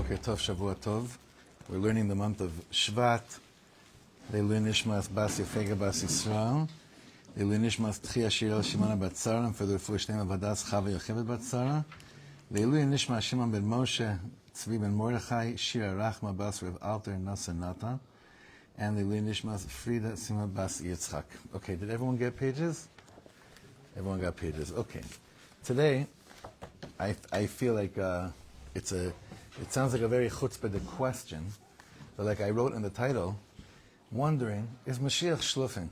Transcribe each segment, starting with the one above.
Boker Tov, Shavua Tov. We're learning the month of Shvat. Leilu Nishmas Bas Yefega Bas Yisrael. Leilu Nishmas Tchia Shirel Shimona Bat Tzara. And for the Refuah Shnei Avadas Chava Yocheved Bat Tzara. Leilu Nishmas Shimon ben Moshe Tzvi ben Mordechai Shira Rachma Bas Rev Alter Nasa Nata. And Leilu Nishmas Frida Sima Bas Yitzchak. Okay, did everyone get pages? Everyone got pages. Okay. Today, I feel like it sounds like a very chutzpah question, but like I wrote in the title, wondering, is Mashiach shluffing?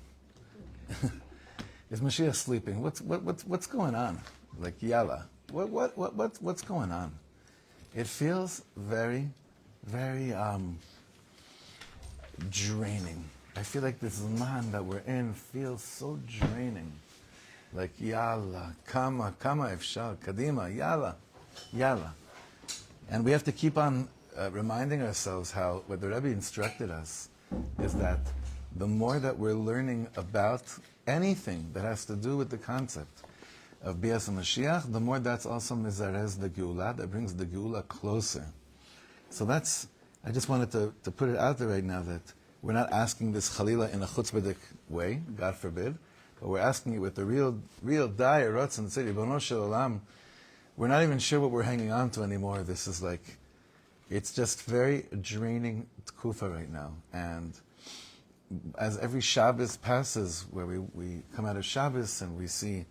Is Mashiach sleeping? What's going on? Like yalla, what's going on? It feels very, very draining. I feel like this man that we're in feels so draining. Like yalla, kama efshar, kadima, yalla. And we have to keep on reminding ourselves how what the Rebbe instructed us is that the more that we're learning about anything that has to do with the concept of Bias and Mashiach, the more that's also mizarez the gula, that brings the gula closer. So I just wanted to put it out there right now that we're not asking this chalila in a chutzpahdik way, God forbid, but we're asking it with the real dire rotz and say, Ribono shel olam. We're not even sure what we're hanging on to anymore. This is like, it's just very draining tkufa right now. And as every Shabbos passes, where we come out of Shabbos and we see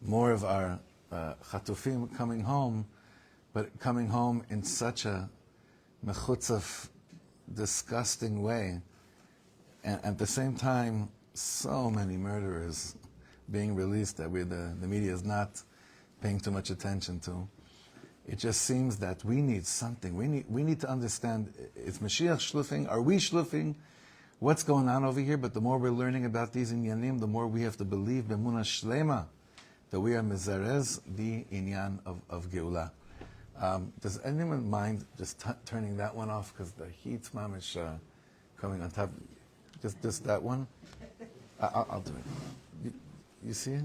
more of our chatufim coming home, but coming home in such a mechutzaf, disgusting way, and at the same time, so many murderers being released that the media is not paying too much attention to. It just seems that we need something. We need to understand, is Mashiach shluffing? Are we shluffing? What's going on over here? But the more we're learning about these inyanim, the more we have to believe b'emuna shlema that we are mezarez the inyan of geula. Does anyone mind just turning that one off because the heat's mamish coming on top? Just that one. I'll do it. You see it?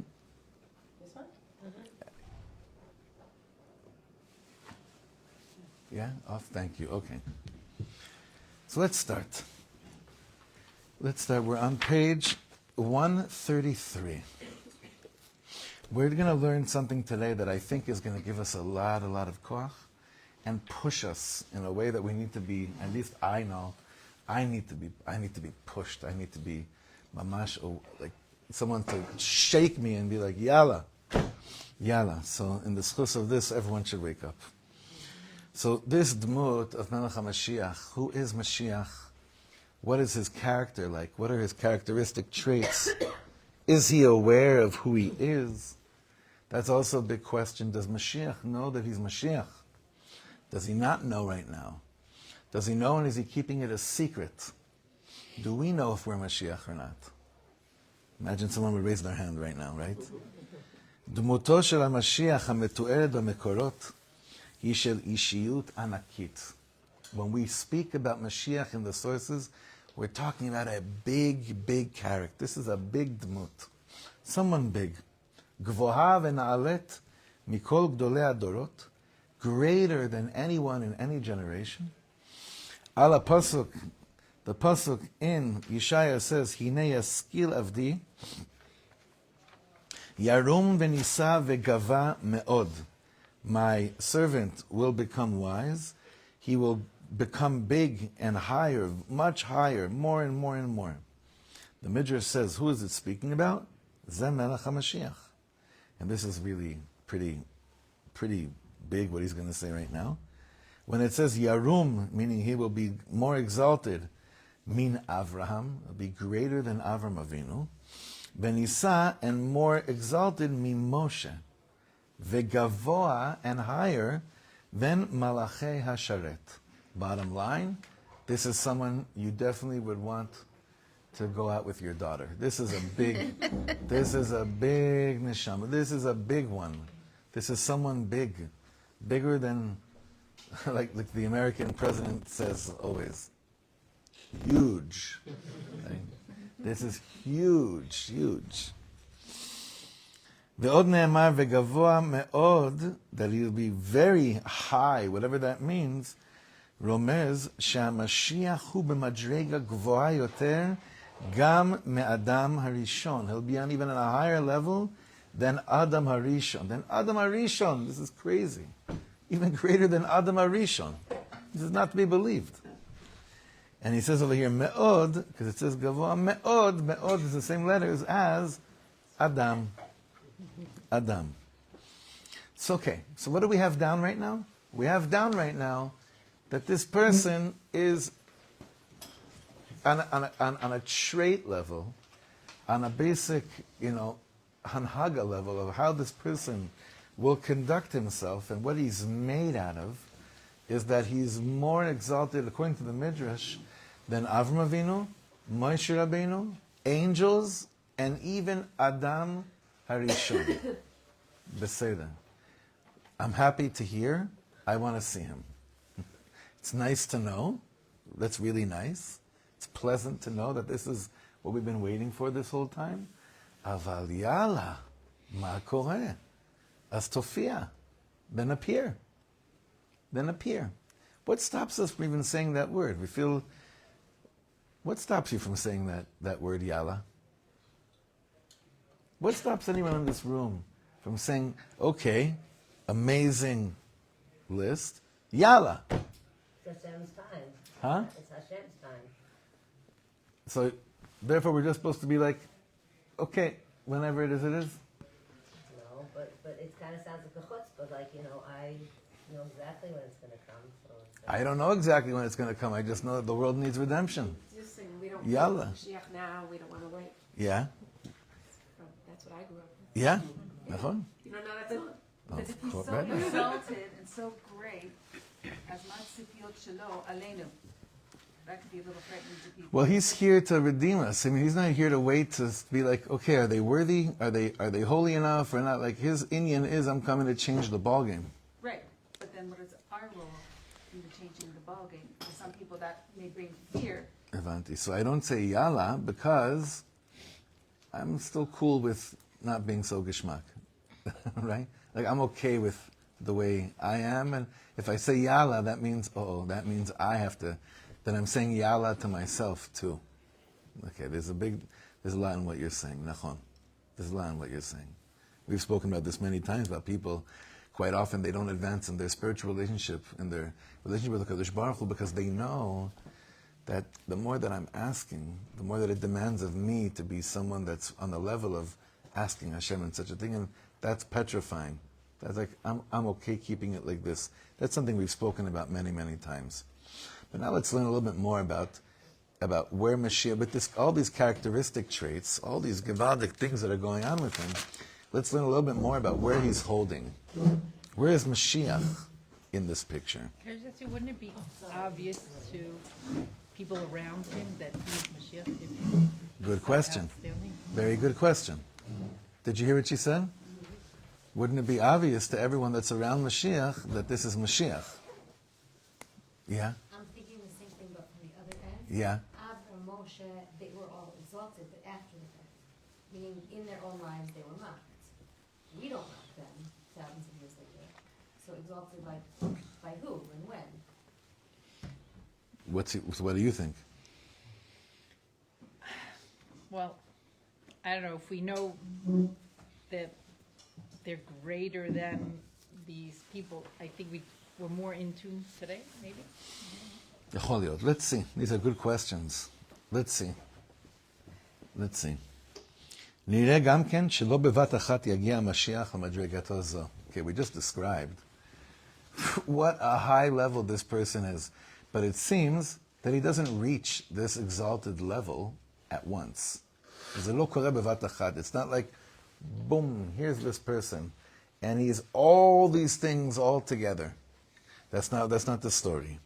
Yeah? Off? Thank you. Okay. So let's start. We're on page 133. We're going to learn something today that I think is going to give us a lot of koach and push us in a way that we need to be, at least I know, I need to be pushed. I need to be mamash, like someone to shake me and be like, yalla. So in the schus of this, everyone should wake up. So this dmut of Melech Hamashiach, who is Mashiach? What is his character like? What are his characteristic traits? Is he aware of who he is? That's also a big question. Does Mashiach know that he's Mashiach? Does he not know right now? Does he know, and is he keeping it a secret? Do we know if we're Mashiach or not? Imagine someone would raise their hand right now, right? Dmuto shel HaMashiach hametu'eret b'mekorot Yishel ishiyut anakit. When we speak about Mashiach in the sources, we're talking about a big character. This is a big dmut. Someone big. Gvoha v'na'alet mikol gdolei adorot. Greater than anyone in any generation. Ala pasuk, the pasuk in Yeshaya says, Hinei yaskil avdi, yarum v'nisa v'gava me'od. My servant will become wise. He will become big and higher, much higher, more and more and more. The Midrash says, who is it speaking about? Zeh Melech HaMashiach. And this is really pretty big, what he's going to say right now. When it says Yarum, meaning he will be more exalted, min Avraham, will be greater than Avram Avinu. Benisa, and more exalted, min Moshe. Vegavoa, and higher than Malachei Hasharet. Bottom line, this is someone you definitely would want to go out with your daughter. This is a big neshama. This is a big one. This is someone bigger than, like the American president says always, huge. Right? This is huge. Ve'od ne'emar ve'gavoa me'od, that he will be very high, whatever that means. רומז שהמשיח הוא במדרגה גבוהה יותר גם מאדם הראשון. He'll be on even on a higher level than Adam Harishon. Than Adam Harishon. This is crazy. Even greater than Adam Harishon. This is not to be believed. And he says over here, me'od, because it says gavoa, me'od, me'od is the same letters as Adam. Adam. It's okay. So what do we have down right now? We have down right now that this person is on a trait level, on a basic, hanhaga level of how this person will conduct himself and what he's made out of, is that he's more exalted, according to the Midrash, than Avram Avinu, Moshe Rabbeinu, angels, and even Adam Harishon. Beseda. I'm happy to hear. I want to see him. It's nice to know. That's really nice. It's pleasant to know that this is what we've been waiting for this whole time. Aval yala, ma koreh? As tofia. Then appear. Then appear. What stops us from even saying that word? We feel... What stops you from saying that word, yala? What stops anyone in this room from saying, okay, amazing list, yala? It's Hashem's time. Huh? It's Hashem's time. So, therefore, we're just supposed to be like, okay, whenever it is, it is? No, but it kind of sounds like a chutzpah, like, I know exactly when it's going to come. So I don't know exactly when it's going to come. I just know that the world needs redemption. Just saying, we don't Yalla. want Mashiach now, we don't want to wait. Yeah? That's what I grew up with. Yeah? Nachon? You don't know that song? But if he's so Right. exalted and so great, as man tzipiyot shelo aleinu, that could be a little threatening to people. Well, he's here to redeem us. I mean, he's not here to wait to be like, okay, are they worthy? Are they holy enough or not? Like, his Inyan is, I'm coming to change the ballgame. Right, but then what is our role in the changing the ballgame? For some people that may bring fear. Avanti. So I don't say yalla because I'm still cool with not being so gishmak. Right? Like, I'm okay with the way I am. And if I say yalla, that means, that means I have to, then I'm saying yalla to myself too. Okay, there's a lot in what you're saying. Nachon. There's a lot in what you're saying. We've spoken about this many times, about people, quite often they don't advance in their spiritual relationship, in their relationship with the Kadosh Baruch Hu, because they know that the more that I'm asking, the more that it demands of me to be someone that's on the level of asking Hashem and such a thing, and that's petrifying. That's like, I'm okay keeping it like this. That's something we've spoken about many, many times. But now let's learn a little bit more about where Mashiach, with all these characteristic traits, all these gewaldic things that are going on with him, let's learn a little bit more about where he's holding. Where is Mashiach in this picture? Wouldn't it be obvious to people around him that he's Mashiach? Good question. Very good question. Did you hear what she said? Wouldn't it be obvious to everyone that's around Mashiach that this is Mashiach? Yeah? I'm thinking the same thing, but from the other end. Yeah? Avram, Moshe, they were all exalted, but after the fact. Meaning, in their own lives, they were mocked. We don't mock them thousands of years later. So exalted by who and when? What do you think? Well, I don't know, if we know that they're greater than these people, I think we're more in tune today, maybe? יכול להיות. Let's see. These are good questions. Let's see. נראה גם כן שלא בבת אחת יגיע המשיח למדרגתו זו. Okay, we just described what a high level this person is. But it seems that he doesn't reach this exalted level at once. זה לא קורה בבת אחת. It's not like, boom, here's this person. And he's all these things all together. That's not the story.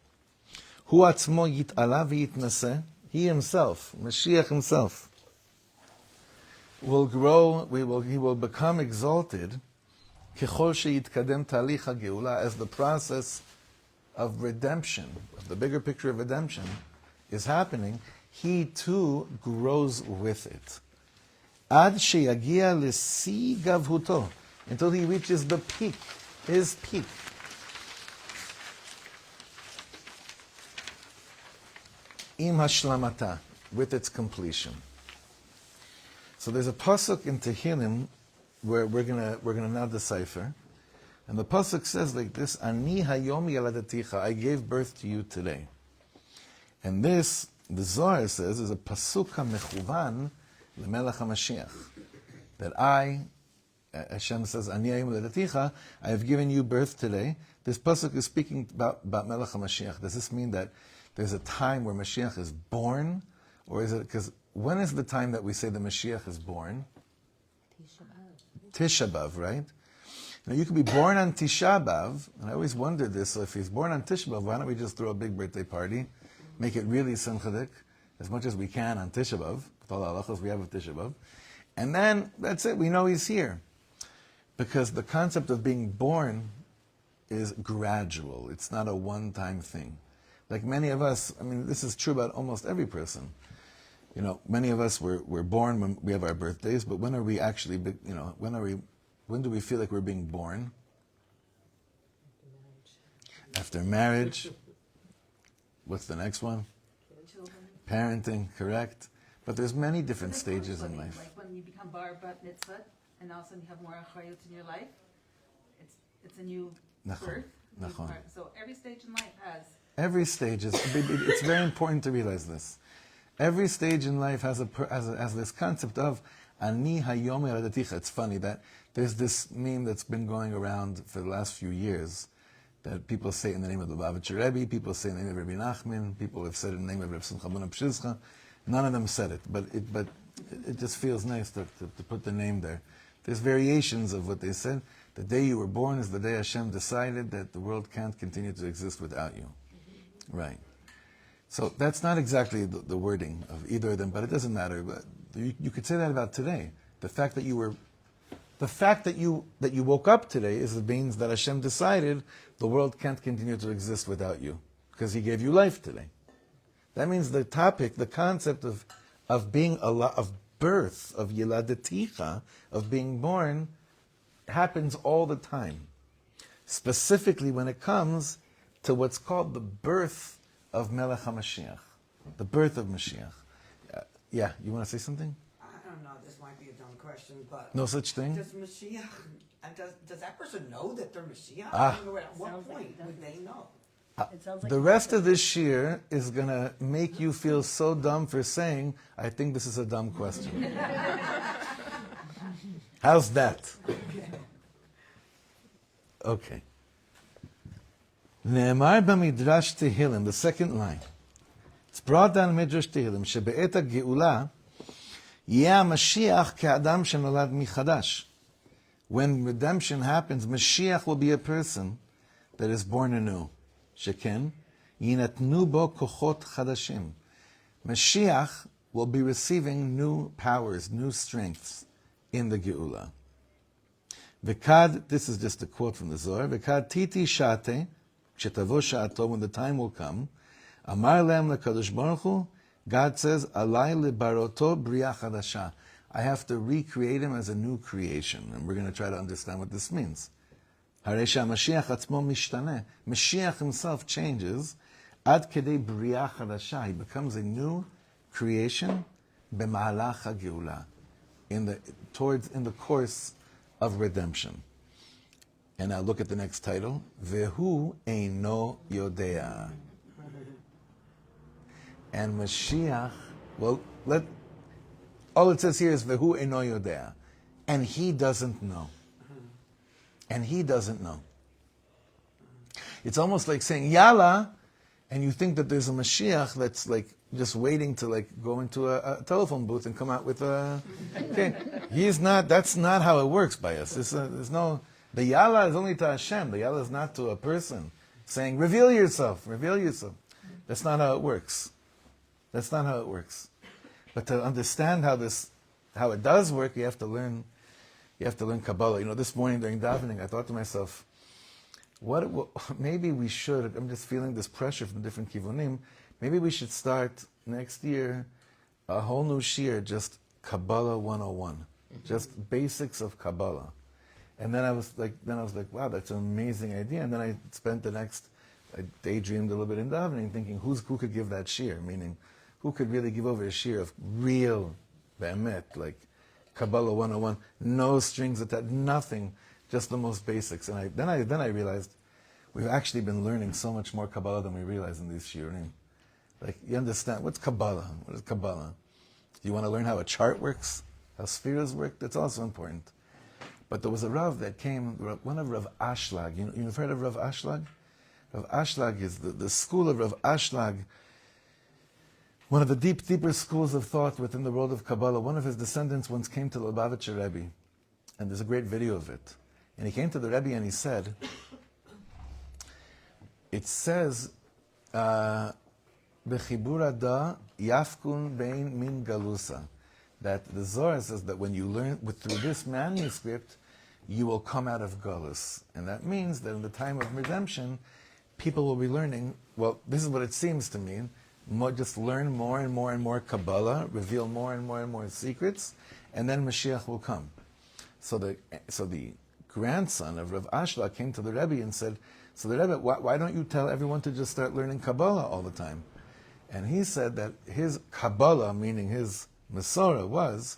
הוא עצמו יתעלה ויתנשא. He himself, Mashiach himself, will grow, he will become exalted ככל שיתקדם תהליך הגאולה, as the process of redemption, of the bigger picture of redemption, is happening, he too grows with it. עד שיגיע לשיא גבהותו, until he reaches the peak, his peak. im hashlamata, with its completion. So there's a pasuk in Tehillim where we're gonna now decipher, and the pasuk says like this: Ani hayom yaladaticha, I gave birth to you today. And this, the Zohar says, is a pasuk mechuvan lemelech Hamashiach. That Hashem says, Ani hayom yaladaticha, I have given you birth today. This pasuk is speaking about Melech Hamashiach. Does this mean that there's a time where Mashiach is born, or is it because when is the time that we say the Mashiach is born? Tisha B'av, right? Now you could be born on Tisha B'av, and I always wondered this. So if he's born on Tisha B'av, why don't we just throw a big birthday party, make it really simchadik, as much as we can on Tisha B'av, with all the halachos we have of Tisha B'av, and then that's it. We know he's here, because the concept of being born is gradual. It's not a one-time thing. Like many of us, I mean, this is true about almost every person. You know, many of us we're born when we have our birthdays, but when are we actually, you know, when do we feel like we're being born? After marriage. What's the next one? Parenting, correct. But there's many different stages in life. Like when you become bar bat mitzvah, and all of a sudden you have more achrayut in your life, it's a new birth. New part. So every stage in life has. Every stage is. It's very important to realize this. Every stage in life has this concept of ani hayom yaladaticha. It's funny that there's this meme that's been going around for the last few years that people say in the name of the Lubavitcher Rebbe, people say in the name of Rabbi Nachman, people have said it in the name of Rav Simcha ben Pshizcha. None of them said it, but it just feels nice to put the name there. There's variations of what they said. The day you were born is the day Hashem decided that the world can't continue to exist without you. Right. So that's not exactly the wording of either of them, but it doesn't matter. But you could say that about today. The fact that you woke up today means that Hashem decided the world can't continue to exist without you because He gave you life today. That means the topic, the concept of being of birth, of yiladaticha, of being born, happens all the time. Specifically when it comes to what's called the birth of Melech HaMashiach, the birth of Mashiach. Yeah, you want to say something? I don't know, this might be a dumb question, but... No such thing? Does Mashiach, does that person know that they're Mashiach? Ah. I mean, at what Sounds like point he doesn't. would they know? It sounds like The he rest doesn't. of this shir is going to make you feel so dumb for saying, I think this is a dumb question. How's that? Okay. Ne'emar b'midrash Tehillim, the second line. It's brought down in Midrash Tehillim, shebe'et ha'geula yeh Mashiach ke'adam shenolad michadash. When redemption happens, Mashiach will be a person that is born anew. Sheken yinatnu bo kochot chadashim. Mashiach will be receiving new powers, new strengths in the Geula. V'kad, this is just a quote from the Zohar, V'kad titi shate, Shetavo sha'ato, when the time will come, Amar lehem lekadosh baruch hu, God says, Alai libaroto bria chadasha. I have to recreate him as a new creation. And we're going to try to understand what this means. Harei she'Mashiach atzmo mishtaneh. Mashiach himself changes. Ad kedei bria chadasha. He becomes a new creation. B'mahalach ha'geula. In the course of redemption. And now look at the next title. Vehu eino yodea. And Mashiach, well, all it says here is Vehu eino yodea. And he doesn't know. And he doesn't know. It's almost like saying Yalla, and you think that there's a Mashiach that's like just waiting to like go into a telephone booth and come out with a... Okay, that's not how it works by us. There's no... The Yalla is only to Hashem. The Yalla is not to a person saying, reveal yourself. That's not how it works. That's not how it works. But to understand how it does work, you have to learn Kabbalah. You know, this morning during davening, I thought to myself, maybe we should, I'm just feeling this pressure from different kivunim, maybe we should start next year a whole new shir, just Kabbalah 101. Just basics of Kabbalah. And then I was like, wow, that's an amazing idea. And then I spent the next I daydreamed a little bit in davening, thinking who could give that shir, meaning who could really give over a shir of real be'emet, like Kabbalah 101, no strings attached, nothing, just the most basics. And then I realized we've actually been learning so much more Kabbalah than we realize in these shiurim. Like, you understand, what's Kabbalah? What is Kabbalah? Do you want to learn how a chart works? How spheres work? That's also important. But there was a Rav that came, one of Rav Ashlag. You've heard of Rav Ashlag? Rav Ashlag is the school of Rav Ashlag, one of the deeper schools of thought within the world of Kabbalah. One of his descendants once came to the Lubavitcher Rebbe, and there's a great video of it. And he came to the Rebbe and he said, it says, Bechibur Ada Yafkun Bein Min Galusa, that the Zohar says that when you learn through this manuscript, you will come out of Galus. And that means that in the time of redemption, people will be learning, well, this is what it seems to mean, just learn more and more and more Kabbalah, reveal more and more secrets, and then Mashiach will come. So the grandson of Rav Ashla came to the Rebbe and said, so the Rebbe, why don't you tell everyone to just start learning Kabbalah all the time? And he said that his Kabbalah, meaning his Masorah, was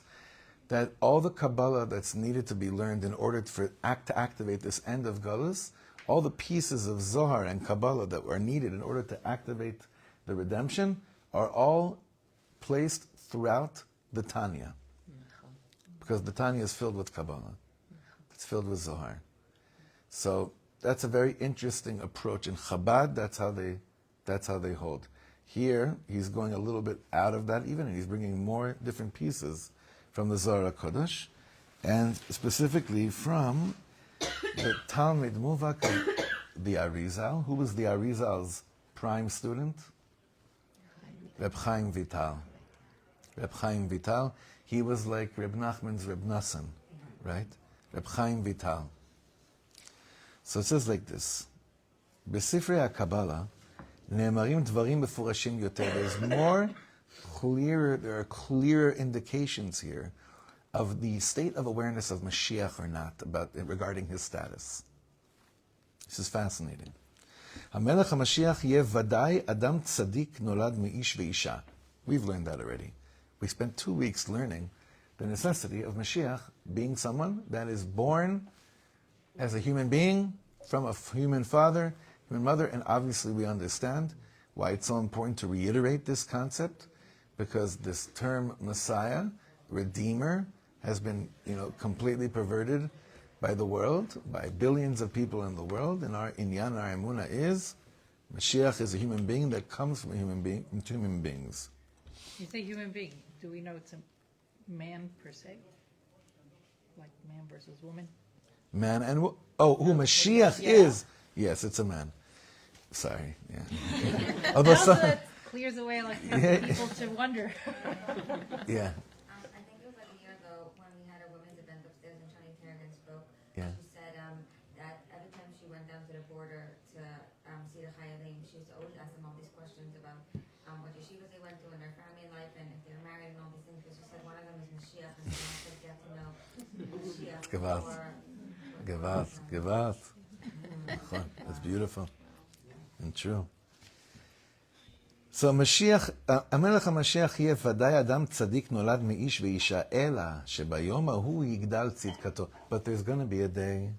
that all the Kabbalah that's needed to be learned in order to activate this end of Galus, all the pieces of Zohar and Kabbalah that were needed in order to activate the redemption are all placed throughout the Tanya. Because the Tanya is filled with Kabbalah. It's filled with Zohar. So that's a very interesting approach. In Chabad, that's how they hold. Here, he's going a little bit out of that even, and he's bringing more different pieces from the Zohar HaKodesh, and specifically from the Talmud Muvak of the Arizal. Who was the Arizal's prime student? Reb Chaim Vital. Reb Chaim Vital, he was like Reb Nachman's Reb Nassan, right? Reb Chaim Vital. So it says like this, Besifrei HaKabbalah, Ne'emarim dvarim mefurashim yoter. There's more clearer, there are clearer indications here of the state of awareness of Mashiach or not, regarding his status. This is fascinating. Hamelech Hamashiach yeh vadai adam tzadik nolad meish veisha. We've learned that already. We spent 2 weeks learning the necessity of Mashiach being someone that is born as a human being, from a human father, human mother, and obviously we understand why it's so important to reiterate this concept, because this term Messiah, Redeemer, has been completely perverted by the world, by billions of people in the world, and our inyan, our emunah is, Mashiach is a human being that comes from a human being, from two human beings. You say human being, do we know it's a man per se? Like man versus woman? Man and who Mashiach is. Yes, it's a man. Sorry, yeah. Although That clears away like people to wonder. Yeah. I think it was like a year ago when we had a women's event upstairs and Shani Terragan spoke. Yeah. She said that every time she went down to the border to see the Chayalim, she used to always ask them all these questions about what yeshivas they went to in their family life and if they're married and all these things. Because she said one of them is Mashiach, and she wants to get to know Mashiach. Gevat. That's beautiful and true. So Mashiach, המלך המשיח יהיה ודאי אדם צדיק נולד מאיש ואישה, אלא שביום ההוא יגדל צדקתו. But there's going to be a day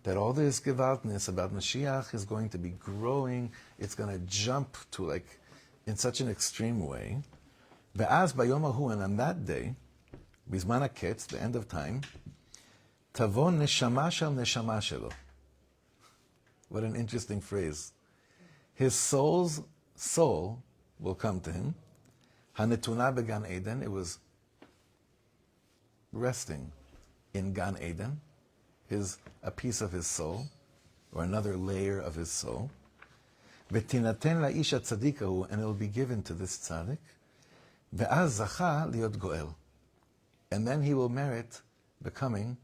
that all this gewaltness about Mashiach is going to be growing. It's going to jump to in such an extreme way. ואז ביום ההוא, and on that day, בזמן הקץ, the end of time, תבוא נשמה של נשמה שלו. What an interesting phrase. His soul's soul will come to him. Hanetuna began Eden. It was resting in Gan Eden. A piece of his soul, or another layer of his soul. V'tinaten la'ish tzadikahu, and it will be given to this tzaddik. Ve'az zacha liot goel, and then he will merit becoming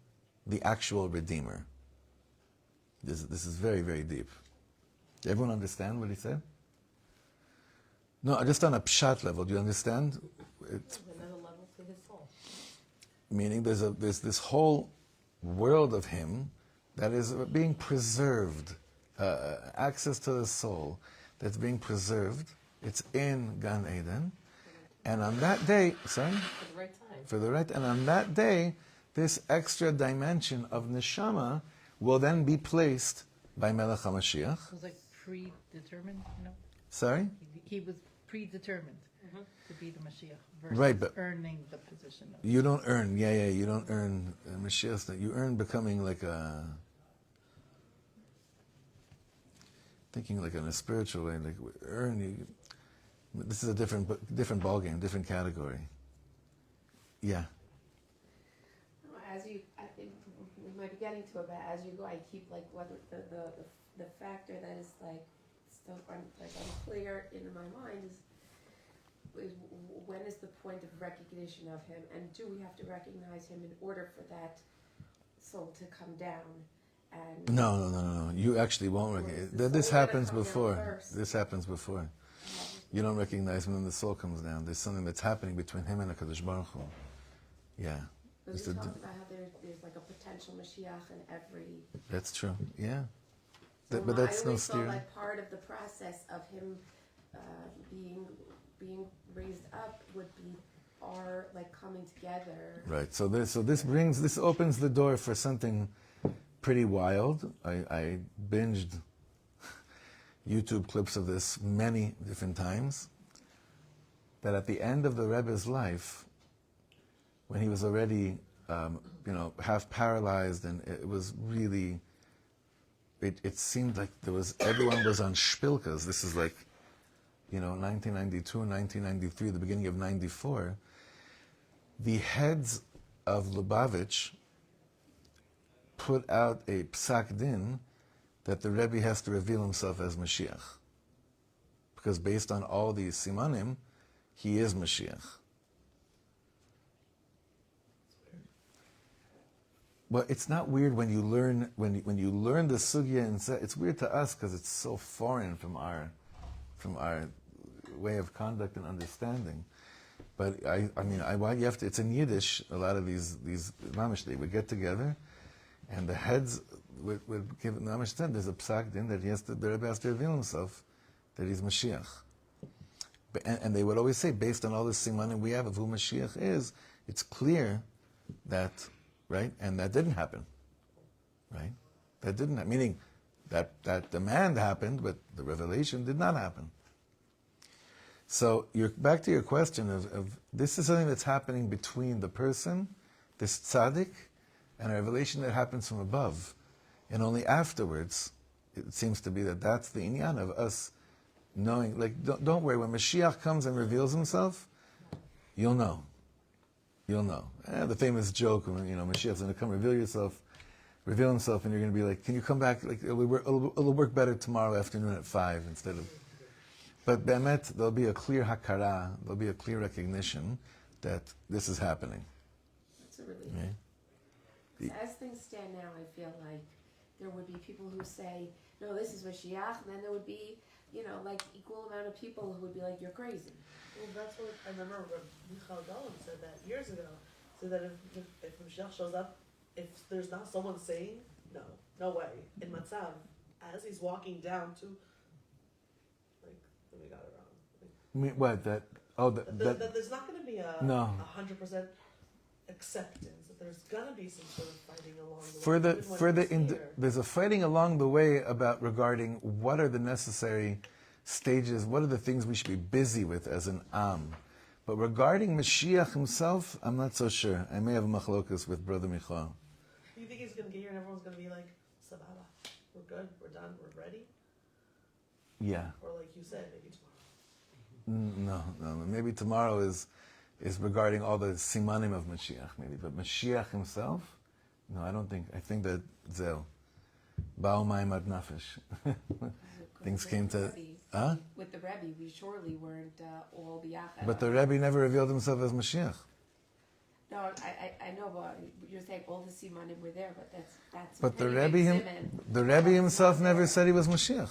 the actual redeemer. This is very, very deep. Does everyone understand what he said? No, just on a pshat level. Do you understand? It's another level to his soul. Meaning there's this whole world of him that is being preserved access to the soul that's being preserved. It's in Gan Eden. And on that day, sorry? For the right time. For the right, and on that day, this extra dimension of neshama will then be placed by Melech HaMashiach. It was like predetermined, Sorry? He was predetermined to be the Mashiach versus Right, but earning the position of you don't earn, you don't earn Mashiach. You earn becoming like thinking like in a spiritual way, like this is a different ballgame, different category. Yeah. As you, I think we might be getting to it, but as you go, I keep like whether the factor that is like still unclear in my mind is when is the point of recognition of him, and do we have to recognize him in order for that soul to come down? And No. You actually won't recognize. This happens before. This happens before. You don't recognize him when the soul comes down. There's something that's happening between him and HaKadosh Baruch Hu. Yeah. Because we talked about how there's like a potential Mashiach in every. That's true. Yeah. So But that's I no always thought steering. like part of the process of him being raised up would be our like coming together. Right. So this opens the door for something pretty wild. I binged YouTube clips of this many different times. That at the end of the Rebbe's life, when he was already, half paralyzed, and it was really, it seemed like everyone was on shpilkas. This is like, 1992, 1993, the beginning of 94. The heads of Lubavitch put out a psak din that the Rebbe has to reveal himself as Mashiach. Because based on all these simanim, he is Mashiach. Well, it's not weird when you learn the sugya, and it's weird to us because it's so foreign from our way of conduct and understanding. But it's in Yiddish. A lot of these mamish, they would get together, and the heads would give mamish said there's a psak din that the Rebbe has to reveal himself, that he's Mashiach. And they would always say, based on all the simanim we have of who Mashiach is, it's clear that. Right? And that didn't happen. Right? That didn't happen. Meaning that demand happened, but the revelation did not happen. So you're back to your question of this is something that's happening between the person, this tzaddik, and a revelation that happens from above. And only afterwards, it seems to be that's the inyan of us knowing. Like, don't worry, when Mashiach comes and reveals himself, you'll know. You'll know. The famous joke when Mashiach's going to come reveal himself, and you're going to be like, "Can you come back? Like it'll work better tomorrow afternoon at 5 instead of." But be'emet, there'll be a clear hakara, there'll be a clear recognition that this is happening. That's a relief. Yeah. As things stand now, I feel like there would be people who say, "No, this is Mashiach," and then there would be, like equal amount of people who would be like, "You're crazy." Well, that's what I remember. Michal Gaon said that years ago. So that if Mashiach shows up, if there's not someone saying no way in Matzav, as he's walking down to, we got it wrong. What that? Oh, that there's not going to be a 100% acceptance. That there's going to be some sort of fighting along the way. There's a fighting along the way regarding what are the necessary stages, what are the things we should be busy with as an Am. But regarding Mashiach himself, I'm not so sure. I may have a machlokas with Brother Michal. Do you think he's going to get here and everyone's going to be like, Sababa, we're good, we're done, we're ready? Yeah. Or like you said, maybe tomorrow? No. Maybe tomorrow is regarding all the simanim of Mashiach, maybe. But Mashiach himself? No, I don't think. I think that Zeo. Ba'al ma'im ad nafesh. Things came to... With the Rebbe, we surely weren't all biyachad. But the Rebbe never revealed himself as Mashiach. No, I know, but you're saying all the simanim were there, but that's. But the Rebbe himself never said he was Mashiach.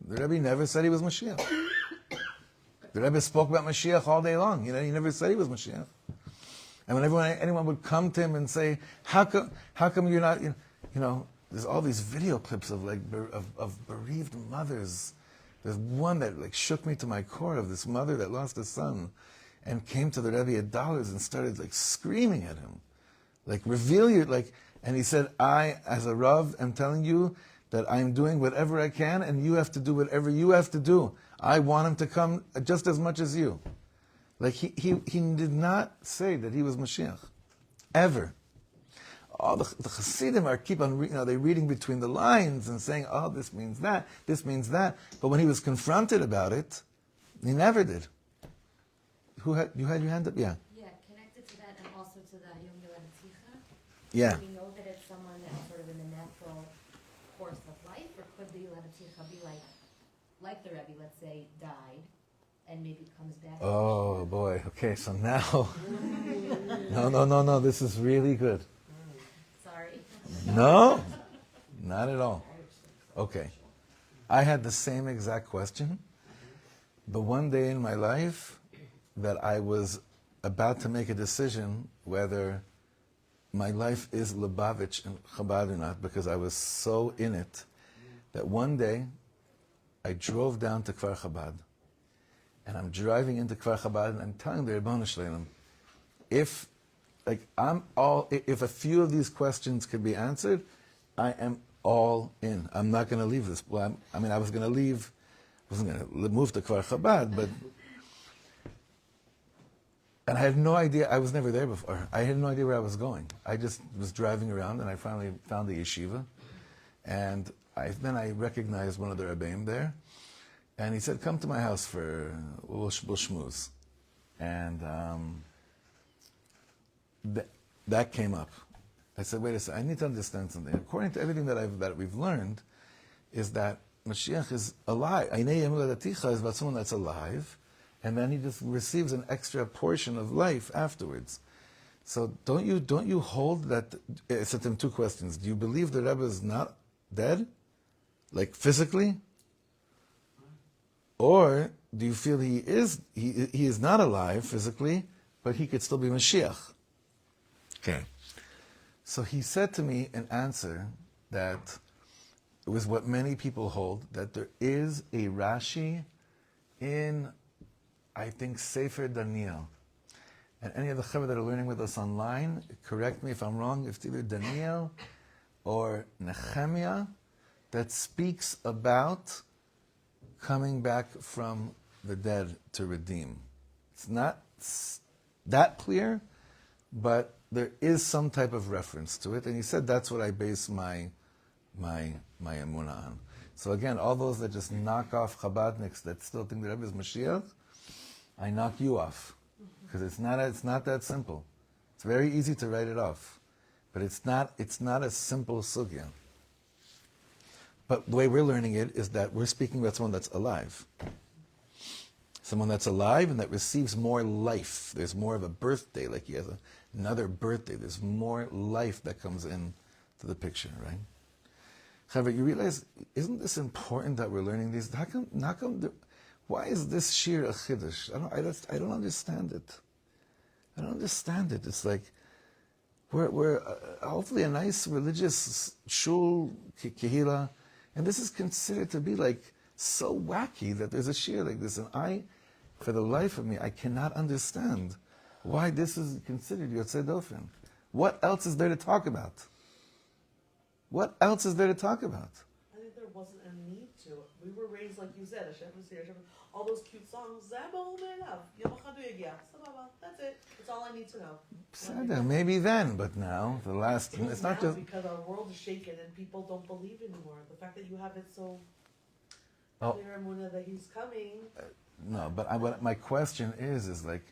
The Rebbe never said he was Mashiach. The Rebbe spoke about Mashiach all day long. He never said he was Mashiach. And when anyone would come to him and say, "How come you're not?" there's all these video clips of like of bereaved mothers. There's one that like shook me to my core of this mother that lost a son and came to the Rebbe at dollars and started like screaming at him. Like, reveal your, like, and he said, I, as a Rav, am telling you that I'm doing whatever I can and you have to do whatever you have to do. I want him to come just as much as you. Like, he did not say that he was Mashiach. Ever. All the Hasidim are keep on, they're reading between the lines and saying, oh, this means that, this means that. But when he was confronted about it, he never did. You had your hand up? Yeah. Yeah, connected to that and also to the Yom Yoladatzicha. Yeah. Do we know that it's someone that's sort of in the natural course of life, or could the Yoladatzicha be like the Rebbe, let's say, died, and maybe comes back? Oh boy. Okay, so now, no. This is really good. Sorry. No, not at all. Okay, I had the same exact question, but one day in my life, that I was about to make a decision whether my life is Lubavitch and Chabad or not, because I was so in it, that one day I drove down to Kfar Chabad, and I'm driving into Kfar Chabad, and I'm telling the Rebbeinu Shleilim, if a few of these questions could be answered, I am all in. I'm not going to leave this. Well, I was going to leave, wasn't going to move to Kfar Chabad, but. And I had no idea, I was never there before. I had no idea where I was going. I just was driving around and I finally found the yeshiva. And then I recognized one of the Rebbeim there. And he said, come to my house for we'll schmooze. And that came up. I said, wait a second, I need to understand something. According to everything that we've learned, is that Mashiach is alive. Einei Yemot Aticha is about someone that's alive. And then he just receives an extra portion of life afterwards. So don't you hold that? I said to him two questions. Do you believe the Rebbe is not dead, like physically, or do you feel he is not alive physically, but he could still be Mashiach? Okay. So he said to me an answer that it was what many people hold, that there is a Rashi in, I think, Sefer Daniel. And any of the Chaver that are learning with us online, correct me if I'm wrong, it's either Daniel or Nehemiah that speaks about coming back from the dead to redeem. It's not that clear, but there is some type of reference to it. And he said that's what I base my emunah on. So again, all those that just knock off Chabadniks that still think the Rebbe is Mashiach, I knock you off, because it's not that simple. It's very easy to write it off, but it's not a simple sugya. But the way we're learning it is that we're speaking about someone that's alive. Someone that's alive and that receives more life. There's more of a birthday, like he has another birthday. There's more life that comes in to the picture, right? Chavit, you realize, isn't this important that we're learning these? Why is this shir a chiddush? I don't understand it. I don't understand it. It's like we're hopefully a nice religious shul kehila, and this is considered to be like so wacky that there's a shir like this, and for the life of me, I cannot understand why this is considered yotzei dofen. What else is there to talk about? What else is there to talk about? I think there wasn't a need to. We were raised, like you said, Hashem was here, all those cute songs. That's it. It's all I need to know. Maybe then, but now, it's not just... because our world is shaken and people don't believe anymore. The fact that you have it so clear, Emunah, that he's coming. No, but what my question is like,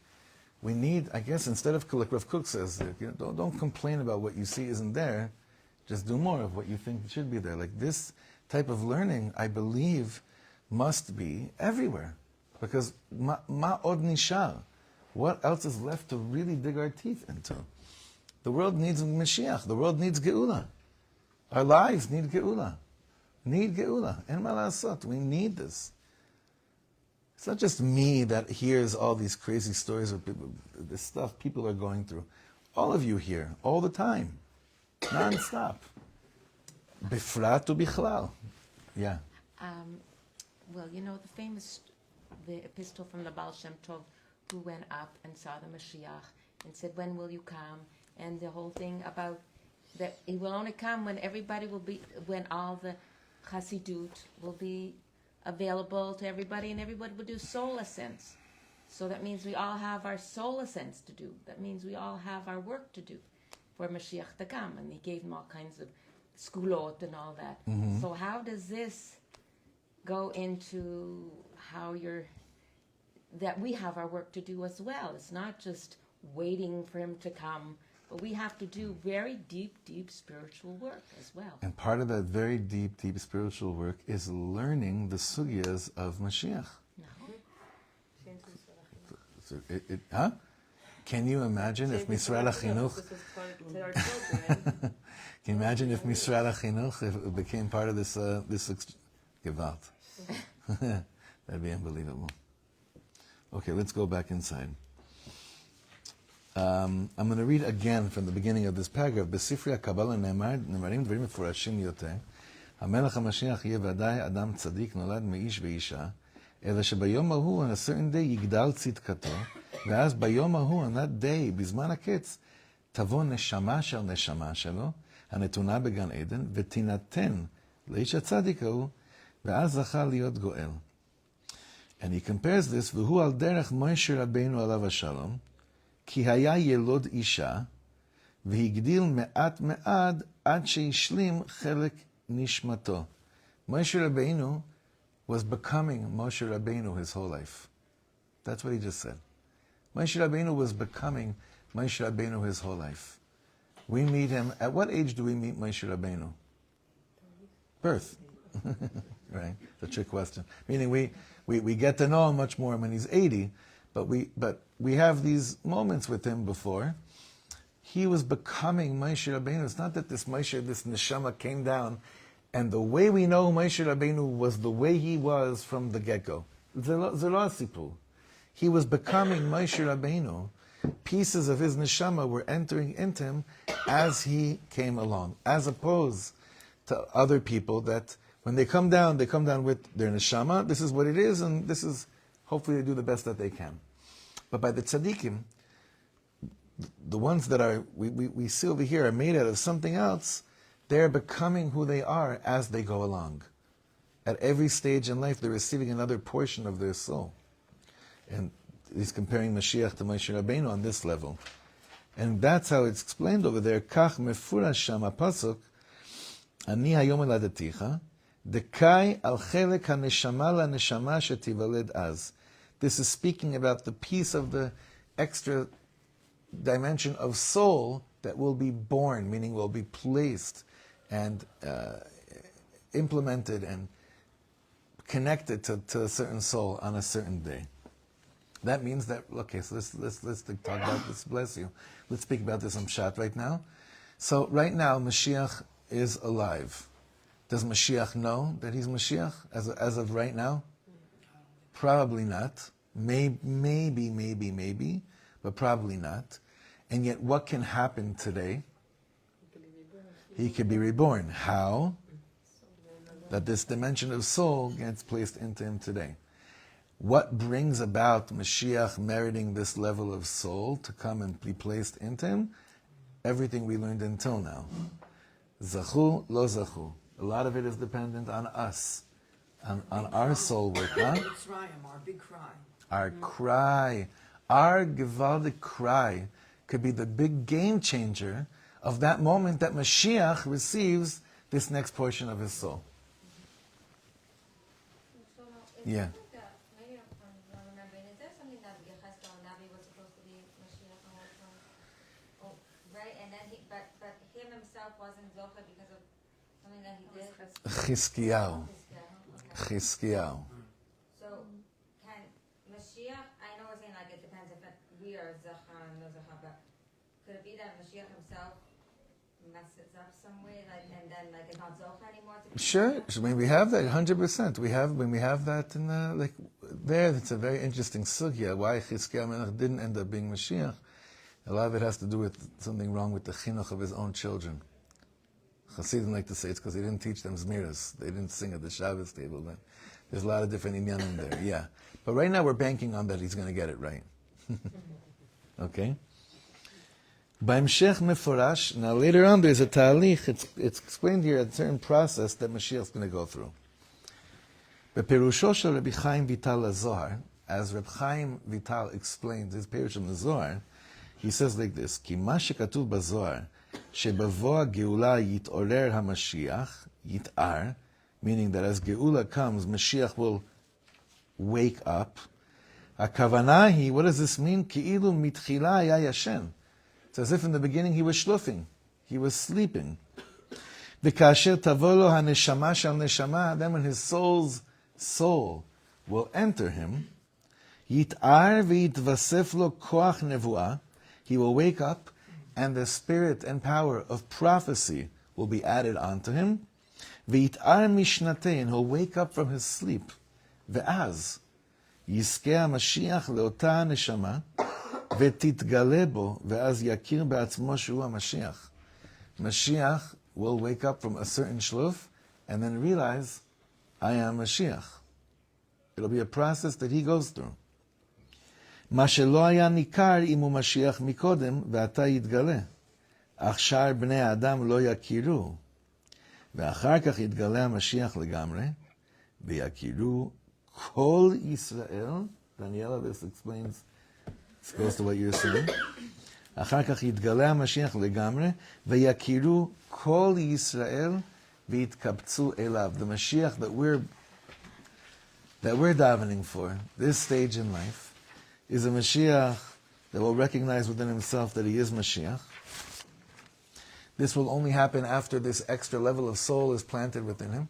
we need, I guess, instead of, like Rav Kook says, don't complain about what you see isn't there, just do more of what you think should be there. Like this type of learning, I believe, must be everywhere. Because ma od nishar? What else is left to really dig our teeth into? The world needs Mashiach. The world needs geula. Our lives need geula. En ma lasot. We need this. It's not just me that hears all these crazy stories of people, this stuff people are going through. All of you hear, all the time, non-stop. Bifrat ubichlal. Yeah. Well, you know the epistle from the Baal Shem Tov, who went up and saw the Mashiach and said, "When will you come?" And the whole thing about that he will only come when everybody will be, when all the Chassidut will be available to everybody, and everybody will do soul ascents. So that means we all have our soul ascents to do. That means we all have our work to do for Mashiach to come. And he gave them all kinds of skulot and all that. Mm-hmm. So how does this go into how that we have our work to do as well? It's not just waiting for him to come, but we have to do very deep, deep spiritual work as well. And part of that very deep, deep spiritual work is learning the sugyas of Mashiach. So huh? Can you imagine if Misrad HaChinuch... Can you imagine if Misrad HaChinuch if it became part of this Gewalt? That'd be unbelievable. Okay, let's go back inside. I'm going to read again from the beginning of this paragraph. בספרי הקבלה נאמרים דברים מפורשים יותר. המלך המשיח יהיה ודאי אדם צדיק נולד מאיש ואישה, אלא שביום ההוא, on a certain day, יגדל צדקתו, ואז ביום ההוא, on that day, בזמן הקץ, תבוא נשמה של נשמה שלו, הנתונה בגן עדן, ותינתן לאיש הצדיק ההוא, ואז זכה להיות גואל. And he compares this, והוא על דרך משה רבינו עליו השלום, כי היה ילוד אישה, והגדיל מעט מעט עד שהשלים חלק נשמתו. Moshe Rabbeinu was becoming Moshe Rabbeinu his whole life. That's what he just said. Moshe Rabbeinu was becoming Moshe Rabbeinu his whole life. We meet him, at what age do we meet Moshe Rabbeinu? Birth. Right? It's a trick question. Meaning we get to know him much more when he's 80, but we have these moments with him before. He was becoming Moshe Rabbeinu. It's not that this Moshe, this neshama came down, and the way we know Moshe Rabbeinu was the way he was from the get-go. Zerasipu. He was becoming Moshe Rabbeinu. Pieces of his neshama were entering into him as he came along, as opposed to other people that when they come down with their neshama. This is what it is, and this is, hopefully they do the best that they can. But by the tzaddikim, the ones that are, we see over here, are made out of something else, they're becoming who they are as they go along. At every stage in life, they're receiving another portion of their soul. And he's comparing Mashiach to Moshe Rabbeinu on this level. And that's how it's explained over there. Kach mefurash sham pasuk, ani hayom eladaticha, dekai al chelek haneshama la neshama shetivaled az. This is speaking about the piece of the extra dimension of soul that will be born, meaning will be placed and implemented and connected to a certain soul on a certain day. That means that, okay, so let's talk about this, bless you. Let's speak about this Pshat right now. So right now, Mashiach is alive. Does Mashiach know that he's Mashiach as of right now? Probably not. Maybe, but probably not. And yet, what can happen today? He could be reborn. How? That this dimension of soul gets placed into him today. What brings about Mashiach meriting this level of soul to come and be placed into him? Everything we learned until now. Zachu, lo zachu. A lot of it is dependent on us, on our soul work. Huh? Our big cry. Our cry, our gewaldic cry could be the big game changer of that moment that Mashiach receives this next portion of his soul. Yeah. Maybe I'm remembering. Is there something that Yechezkel Navi was supposed to be Mashiach the whole time? Oh, right, and then but him himself wasn't Zocha because of something that he did. Chizkiyahu. Okay. Chizkiyahu. So can Mashiach? I know we're saying like it depends if we are Zacha and no Zacha, but could it be that Mashiach himself messes up some way, like, and then like it's not Zocha anymore? Sure. I mean, we have that 100%. When we have that in like there, it's a very interesting sugya. Why Chizkiyahu Melech didn't end up being Mashiach? A lot of it has to do with something wrong with the chinuch of his own children. Hasidim like to say it's because he didn't teach them Zmiras. They didn't sing at the Shabbos table. But there's a lot of different inyanim there, yeah. But right now we're banking on that he's going to get it right. Okay? B'imshech meforash. Now later on there's a talich. It's explained here a certain process that Mashiach's going to go through. Beperusho shel Rabbi Chaim Vital HaZohar, as Reb Chaim Vital explains his Perush in the Zohar, he says like this: Ki ma shekatuv bazohar shebavo geula yitorer Hamashiach yitar, meaning that as geula comes, Mashiach will wake up. Hakavanahi, what does this mean? Ki'ilu mitchila haya yashen. It's as if in the beginning he was shlufing, he was sleeping. V'kasher tavolo haneshama shel neshama, then when his soul will enter him, yitar v'yitvasef lo koach nevuah, he will wake up, and the spirit and power of prophecy will be added onto him. V'yitar mishnatein, he'll wake up from his sleep. Ve'az yizkeh Mashiach leota neshama ותתגלה בו, ואז יכיר בעצמו שהוא המשיח. Mashiach will wake up from a certain shluf and then realize, I am Mashiach. It'll be a process that he goes through. מה שלא היה ניכר אם הוא משיח מקודם, ועתה יתגלה. אך שאר בני האדם לא יכירו. ואחר כך יתגלה המשיח לגמרי, ויכירו כל ישראל. Daniela, this explains, this goes to what you're saying. אחר כך יתגלה המשיח לגמרי, ויכירו כל ישראל, ויתקבצו אליו. The Mashiach that we're davening for, this stage in life, is a Mashiach that will recognize within himself that he is Mashiach. This will only happen after this extra level of soul is planted within him.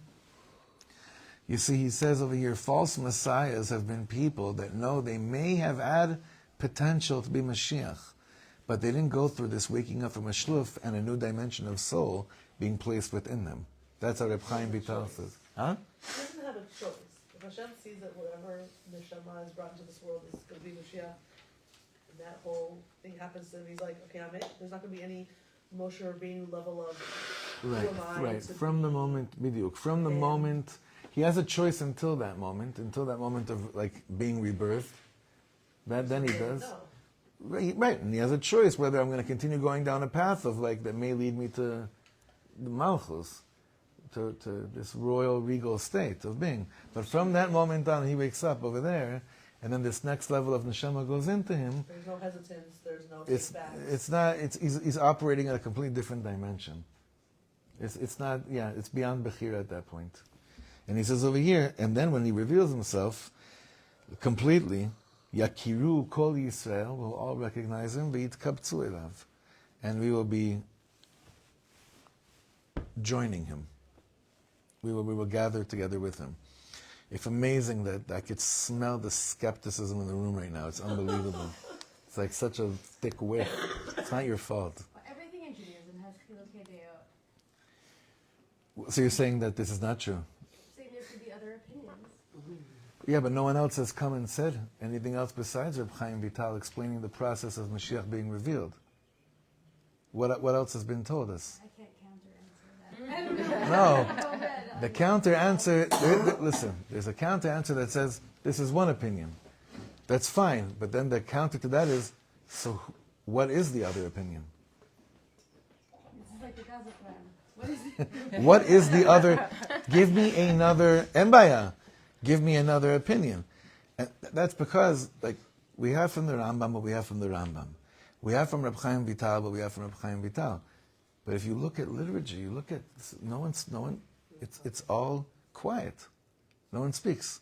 You see, he says over here, false messiahs have been people that know they may have had potential to be Mashiach, but they didn't go through this waking up from a shluf and a new dimension of soul being placed within them. That's how Reb Chaim Vital says. Huh? He doesn't have a choice. If Hashem sees that whatever neshama is brought into this world is going to be Mashiach, and that whole thing happens to him, he's like, okay, I'm it. There's not going to be any Moshe Rabbeinu level of who am I? Right. From the moment, Bidiyuk, from the moment, he has a choice until that moment of like being rebirthed. That then he does. No. Right, and he has a choice whether I'm going to continue going down a path of like that may lead me to the Malchus, to this royal regal state of being. But from that moment on, he wakes up over there, and then this next level of neshama goes into him. There's no hesitance. There's no It's it's not. He's operating at a completely different dimension. It's not. Yeah, it's beyond bechira at that point. And he says over here, and then when he reveals himself completely, Yakiru Kol Yisrael will all recognize him, v'yitkabtzu elav, and we will be joining him. We will gather together with him. It's amazing that I could smell the skepticism in the room right now. It's unbelievable. It's like such a thick whiff. It's not your fault. Well, everything in Judaism has chilukei deot. So you're saying that this is not true? Saying there could be other opinions. Yeah, but no one else has come and said anything else besides Reb Chaim Vital explaining the process of Mashiach being revealed. What else has been told us? I can't counter answer that. I don't know. No. The counter answer, listen, there's a counter answer that says this is one opinion. That's fine, but then the counter to that is, so what is the other opinion? This is like the Gaza plan. What is it? What is the other? Give me another, Embaya, give me another opinion. And that's because, like, we have from the Rambam, but we have from the Rambam. We have from Reb Chaim Vital, but we have from Reb Chaim Vital. But if you look at liturgy, you look at, no one, it's all quiet. No one speaks.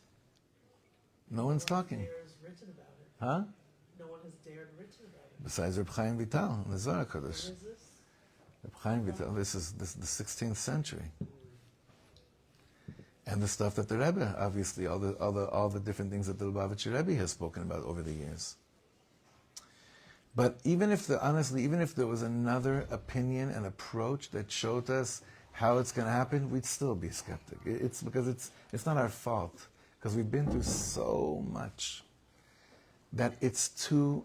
No one's talking. dares written about it. Huh? No one has dared written about it. Besides Reb Chaim Vital in the Zohar What Kodesh. is this? Reb Chaim Vital, this is the 16th century. And the stuff that the Rebbe, obviously, all the different things that the Lubavitcher Rebbe has spoken about over the years. But honestly, even if there was another opinion and approach that showed us how it's going to happen, we'd still be skeptic. It's because it's not our fault, because we've been through so much that it's too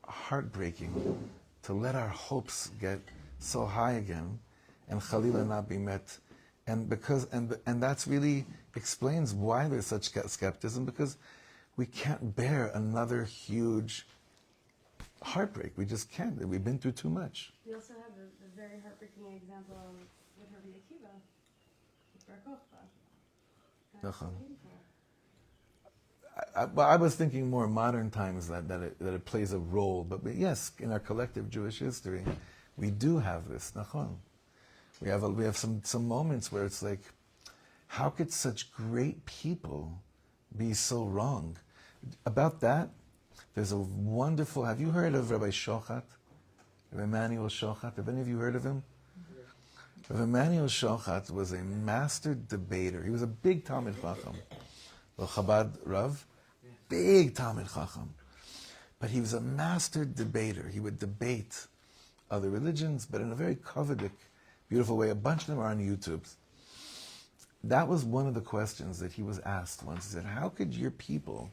heartbreaking to let our hopes get so high again and Chalila not be met. And that's really explains why there's such skepticism, because we can't bear another huge heartbreak. We just can't. We've been through too much. We also have the very heartbreaking example with Rabbi Akiva, with Bar Kokhba. I was thinking more modern times that it plays a role, but yes, in our collective Jewish history, we do have this. Nachon. We have some moments where it's like, how could such great people be so wrong? About that, there's a wonderful. Have you heard of Rabbi Shochat, Rabbi Emmanuel Shochat? Have any of you heard of him? Rabbi Emmanuel Shochat was a master debater. He was a big Talmid Chacham, the Chabad Rav, big Talmid Chacham. But he was a master debater. He would debate other religions, but in a very coveted, beautiful way. A bunch of them are on YouTube. That was one of the questions that he was asked once. He said, how could your people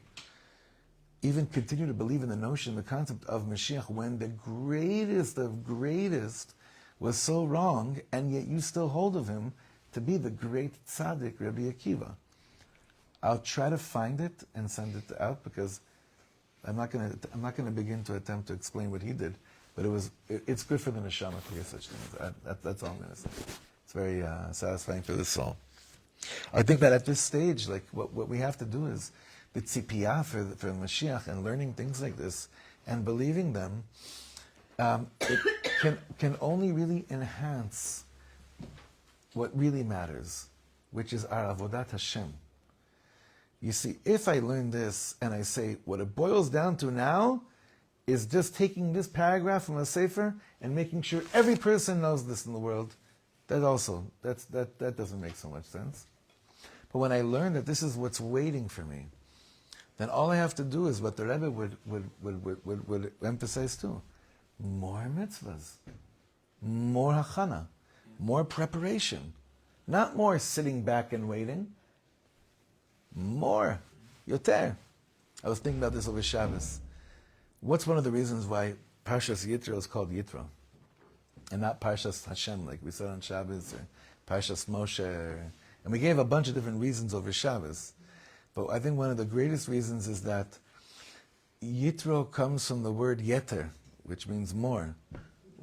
even continue to believe in the notion, the concept of Mashiach, when the greatest of greatest was so wrong, and yet you still hold of him to be the great tzaddik, Rabbi Akiva? I'll try to find it and send it out, because I'm not going to begin to attempt to explain what he did, but it's good for the neshama to hear such things. That's all I'm going to say. It's very satisfying for the soul. I think that at this stage, like what we have to do is the tzipiyah for Mashiach, and learning things like this and believing them, it can only really enhance what really matters, which is our avodat Hashem. You see, if I learn this and I say what it boils down to now is just taking this paragraph from a sefer and making sure every person knows this in the world, that doesn't make so much sense. But when I learn that this is what's waiting for me, then all I have to do is what the Rebbe would emphasize too: more mitzvahs, more hachana, more preparation, not more sitting back and waiting. More, yoter. I was thinking about this over Shabbos. What's one of the reasons why Parshas Yitro is called Yitro, and not Parshas Hashem, like we said on Shabbos, or Parshas Moshe, and we gave a bunch of different reasons over Shabbos. But I think one of the greatest reasons is that Yitro comes from the word Yeter, which means more.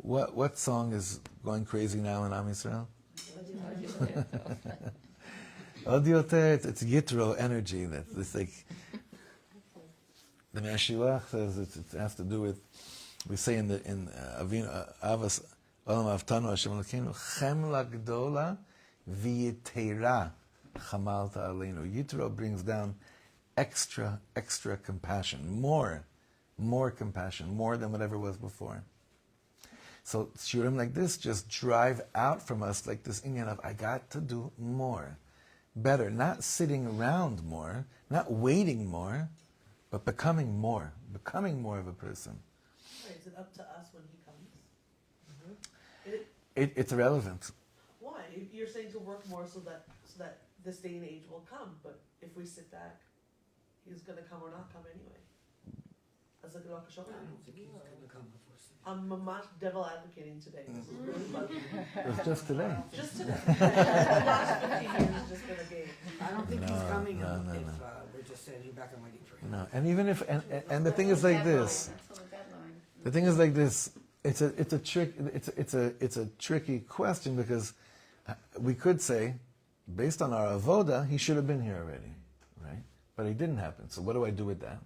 What song is going crazy now in Am Yisrael? It's Yitro energy. That's like the Mashiach says it has to do with. We say in Avinu Avos Olam Avtanu Hashem Elokeinu Chemla Gdola V'Yitera Chamalta Aleinu. Yitro brings down extra compassion, more compassion, more than whatever was before. So shurim like this just drive out from us like this inyan of I got to do more. Better, not sitting around more, not waiting more, but becoming more of a person. Wait, is it up to us when he comes? It's irrelevant. Why? You're saying to work more so that this day and age will come, but if we sit back, he's going to come or not come anyway. As a Rosh Hashanah. I don't think he's going to come before. I'm mamash devil advocating today. This is really bugging me. It was just today. Just today. The last 15 years has just been a game. I don't think he's coming no. if we're just sitting back and waiting for him. No, and even if and the thing is like this. The thing is like this. It's a tricky question, because we could say, based on our avodah, he should have been here already, right? But it didn't happen. So what do I do with that?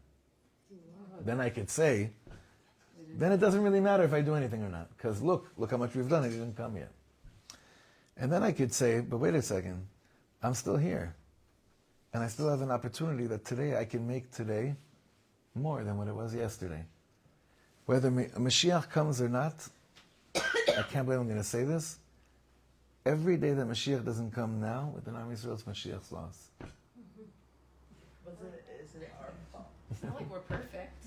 Then I could say, then it doesn't really matter if I do anything or not, because look how much we've done. He didn't come yet. And then I could say, but wait a second, I'm still here, and I still have an opportunity that today I can make today more than what it was yesterday. Whether Mashiach comes or not, I can't believe I'm going to say this. Every day that Mashiach doesn't come now, within Am Yisrael, it's Mashiach's loss. But is it our fault? It's not like we're perfect.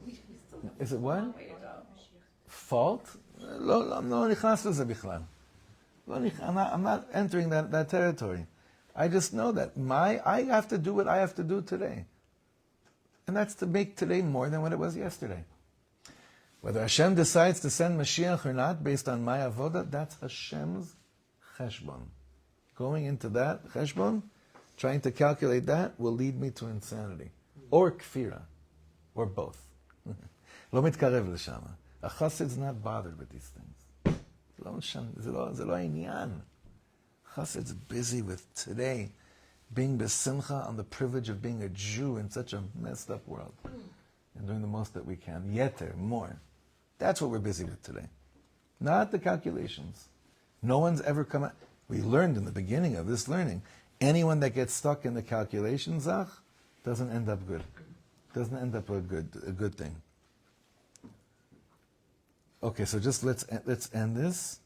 We still have Is it a what? long way to go. Fault? לא נכנס לזה בכלל. I'm not entering that territory. I just know that I have to do what I have to do today. And that's to make today more than what it was yesterday. Whether Hashem decides to send Mashiach or not, based on my avodah, that's Hashem's cheshbon. Going into that cheshbon, trying to calculate that, will lead me to insanity. Or kfira. Or both. לא מתקרב לשם. A chassid's not bothered with these things. זה לא העניין. Chassid's busy with today, being besimcha on the privilege of being a Jew in such a messed up world. And doing the most that we can. Yeter, more. That's what we're busy with today. Not the calculations. No one's ever come out. We learned in the beginning of this learning, anyone that gets stuck in the calculations, doesn't end up good. Doesn't end up a good thing. Okay, so just let's end this.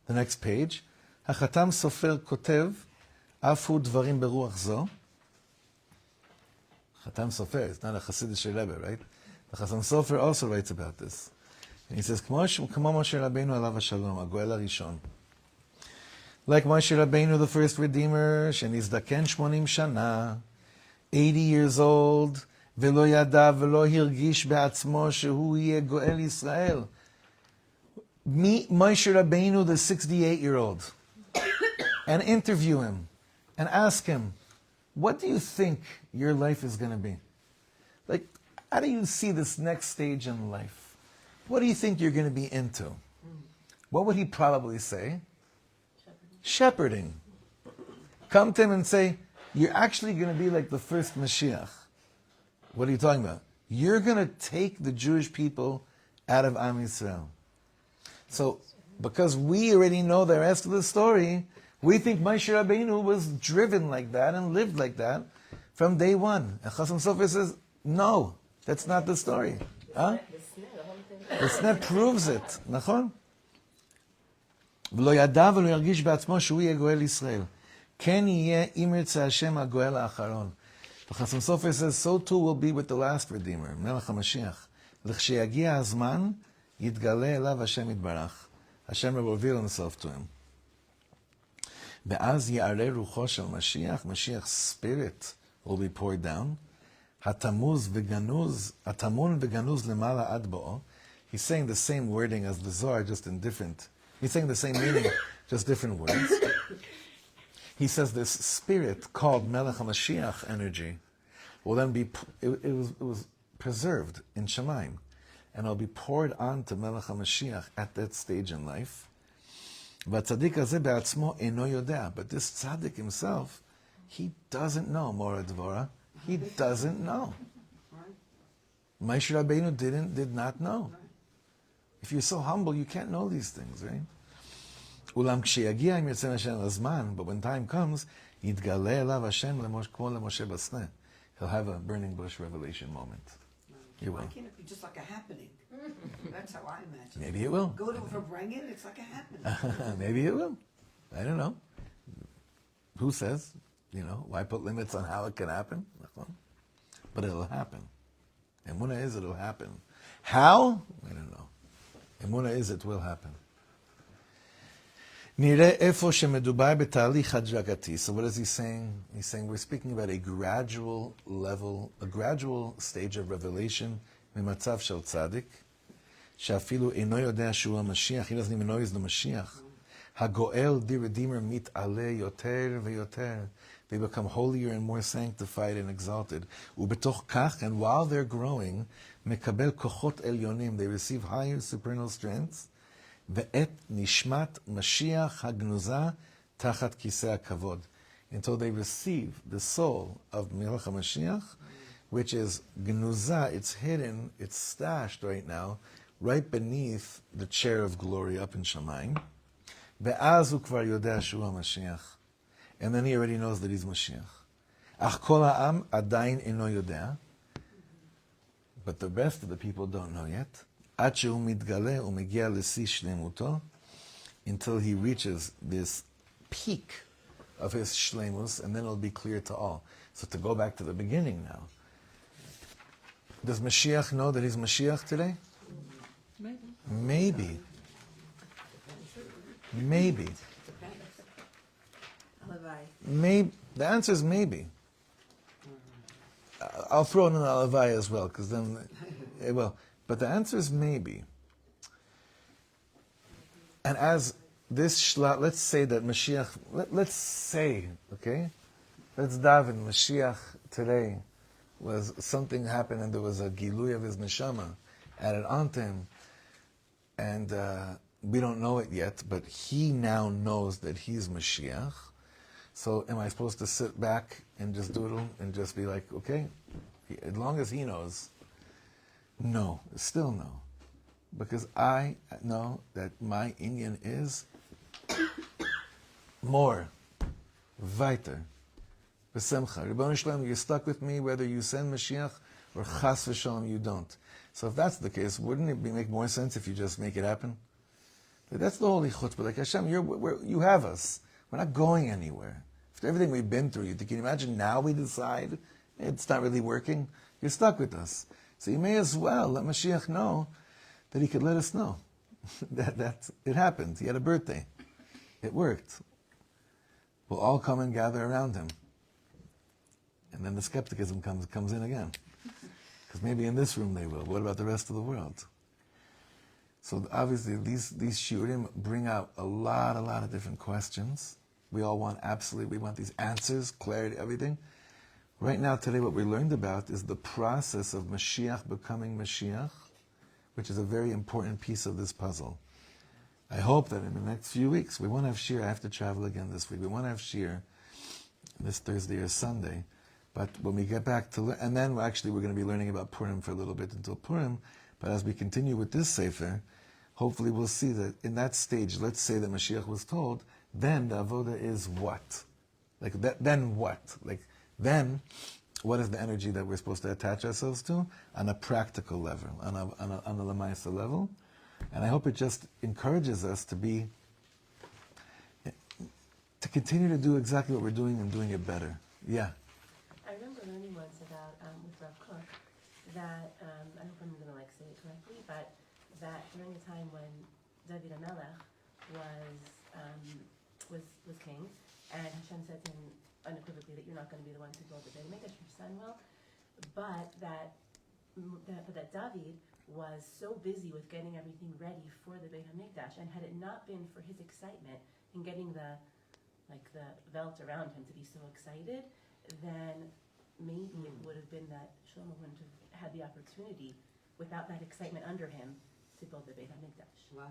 The next page. החתם סופר כותב, אף הוא דברים ברוח זו. חתם סופר, it's not a Hasidic Rebbe, right? The Chassam Sofer also writes about this. And he says, כמו משה רבינו עליו השלום, הגואל הראשון. Like Moshe Rabbeinu, the first Redeemer, שנזדקן 80 שנה, 80 years old, ולא ידע ולא הרגיש בעצמו שהוא יהיה גואל ישראל. Meet Moshe Rabbeinu, the 68-year-old, and interview him, and ask him, what do you think your life is going to be? Like, how do you see this next stage in life? What do you think you're going to be into? What would he probably say? Shepherding. Come to him and say, you're actually going to be like the first Mashiach. What are you talking about? You're going to take the Jewish people out of Am Yisrael. So, because we already know the rest of the story, we think Moshe Rabbeinu was driven like that and lived like that from day one. And Chassam Sofer says, no, that's not the story. Huh? The Sneh proves it. נכון? ולא ידע ולא ירגיש בעצמו שהוא יהיה גואל ישראל. כן יהיה אם ירצה השם הגואל האחרון. The Chassam Sofer says, so too will be with the last Redeemer, מלך המשיח. לכשיגיע הזמן, יתגלה אליו השם יתברך. Hashem will reveal himself to him. ואז יערה רוחו של משיח, Mashiach's spirit will be poured down. הטמון וגנוז למעלה עד בואו. He's saying the same wording as the Zohar, just in different. He's saying the same meaning, just different words. He says this spirit called Melech HaMashiach energy will then be, it was preserved in Shemaim, and it'll be poured onto Melech HaMashiach at that stage in life. והצדיק הזה בעצמו אינו יודע, but this tzaddik himself, he doesn't know, Mora Dvora. He doesn't know. Moshe Rabbeinu did not know. If you're so humble, you can't know these things, right? אולם כשיגיע אם ירצה השם לזמן, but when time comes, יתגלה אליו השם כמו למשה בסנה. He'll have a burning bush revelation moment. He will. Why can't it be just like a happening? That's how I imagine. Maybe it will. Go to Verbringen, it's like a happening. Maybe it will. I don't know. Who says? Why put limits on how it can happen? But it'll happen. Emunah is it'll happen. How? I don't know. Emunah is it will happen. נראה איפה שמדובר בתהליך הדרגתי. So what is he saying? He's saying we're speaking about a gradual level, a gradual stage of revelation ממצב של צדיק, שאפילו אינו יודע שהוא המשיח, he doesn't even know he's the Mashiach. הגואל, the Redeemer, מתעלה יותר ויותר. They become holier and more sanctified and exalted. ובתוך כך, and while they're growing, מקבל כוחות עליונים, they receive higher supernal strengths, ואת נשמת משיח הגנוזה תחת כיסא הכבוד. Until they receive the soul of Melech HaMashiach, which is gnuza, it's hidden, it's stashed right now, right beneath the chair of glory up in Shamayim. ואז הוא כבר יודע שהוא המשיח. And then he already knows that he's Mashiach. אך כל העם עדיין אינו יודע. But the rest of the people don't know yet. עד שהוא מתגלה ומגיע לשיא שלמותו, until he reaches this peak of his shlemus, and then it'll be clear to all. So to go back to the beginning now. Does Mashiach know that he's Mashiach today? Maybe. Maybe. Maybe. The answer is maybe. I'll throw in an alavai as well, because then it will. But the answer is maybe. And as let's say that Mashiach, let's say, okay? Let's daven, Mashiach today was something happened and there was a gilui of his neshama added onto him. And we don't know it yet, but he now knows that he's Mashiach. So am I supposed to sit back and just doodle and just be like, okay, as long as he knows? No, still no. Because I know that my inyan is more, weiter, b'simcha. Ribono Shalom, you're stuck with me whether you send Mashiach or chas v'shalom you don't. So if that's the case, wouldn't it make more sense if you just make it happen? That's the holy chutzpah. Like Hashem, you have us. We're not going anywhere. After everything we've been through, can you imagine now we decide it's not really working? You're stuck with us. So you may as well let Mashiach know that he could let us know that it happened. He had a birthday. It worked. We'll all come and gather around him. And then the skepticism comes in again. Because maybe in this room they will. What about the rest of the world? So obviously these shiurim bring out a lot of different questions. We all want we want these answers, clarity, everything. Right now, today, what we learned about is the process of Mashiach becoming Mashiach, which is a very important piece of this puzzle. I hope that in the next few weeks, we won't have shir. I have to travel again this week. We won't have shir this Thursday or Sunday. But when we get back to, and then we're going to be learning about Purim for a little bit until Purim. But as we continue with this Sefer, hopefully we'll see that in that stage, let's say that Mashiach was told, then the Avodah is what? Like that, then what? Like then, what is the energy that we're supposed to attach ourselves to on a practical level, on a Lamaisa level? And I hope it just encourages us to continue to do exactly what we're doing and doing it better. Yeah. I remember learning once about with Rav Kook that I hope I'm going to say it correctly, but that during the time when David HaMelech was king, and Hashem said to him unequivocally that you're not going to be the one to build the Beit HaMikdash, your son will, but that David was so busy with getting everything ready for the Beit HaMikdash, and had it not been for his excitement in getting the belt around him to be so excited, then maybe it would have been that Shlomo wouldn't have had the opportunity, without that excitement under him, to build the Beit HaMikdash. Wow.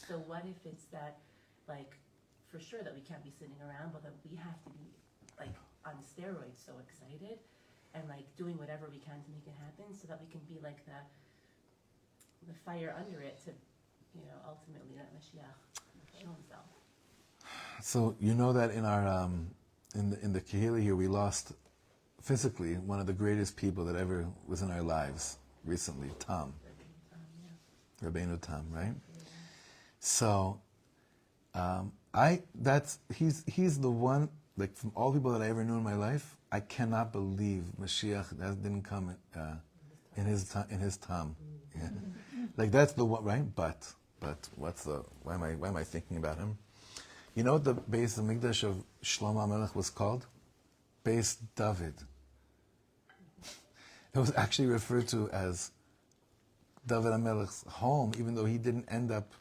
So what if it's that, for sure that we can't be sitting around, but that we have to be, on steroids, so excited, and, doing whatever we can to make it happen, so that we can be like the fire under it to, ultimately let Mashiach show himself. So you know that in our in the Kehillah here, we lost physically one of the greatest people that ever was in our lives recently, Tom. Rabbeinu Tam, right? So he's the one, from all people that I ever knew in my life, I cannot believe Mashiach that didn't come in his time. Yeah. That's the one, right? But why am I thinking about him? You know what the Beis Hamikdash of Shlomo HaMelech was called? Beis David. It was actually referred to as David HaMelech's home, even though he didn't end up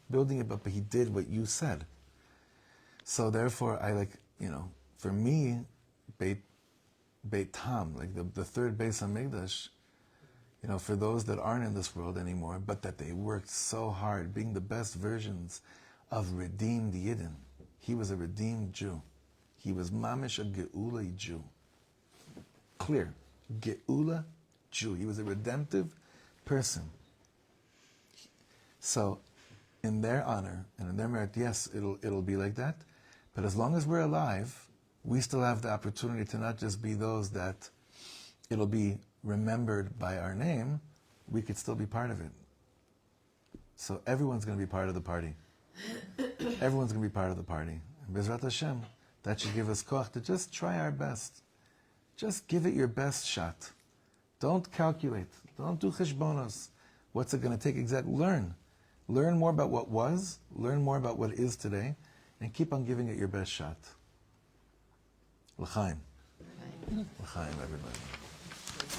building it, but he did what you said. So therefore, for me, Beit Tam, the third Beis HaMikdash, for those that aren't in this world anymore, but that they worked so hard, being the best versions of redeemed Yidden. He was a redeemed Jew. He was mamish a geula Jew. Clear. Geula Jew. He was a redemptive person. So, in their honor and in their merit, yes, it'll be like that. But as long as we're alive, we still have the opportunity to not just be those that it'll be remembered by our name, we could still be part of it. So everyone's going to be part of the party. Everyone's going to be part of the party. And Bezrat Hashem, that should give us koach to just try our best. Just give it your best shot. Don't calculate. Don't do cheshbonos. What's it going to take exactly? Learn. Learn more about what was. Learn more about what is today. And keep on giving it your best shot. L'chaim. L'chaim, everybody.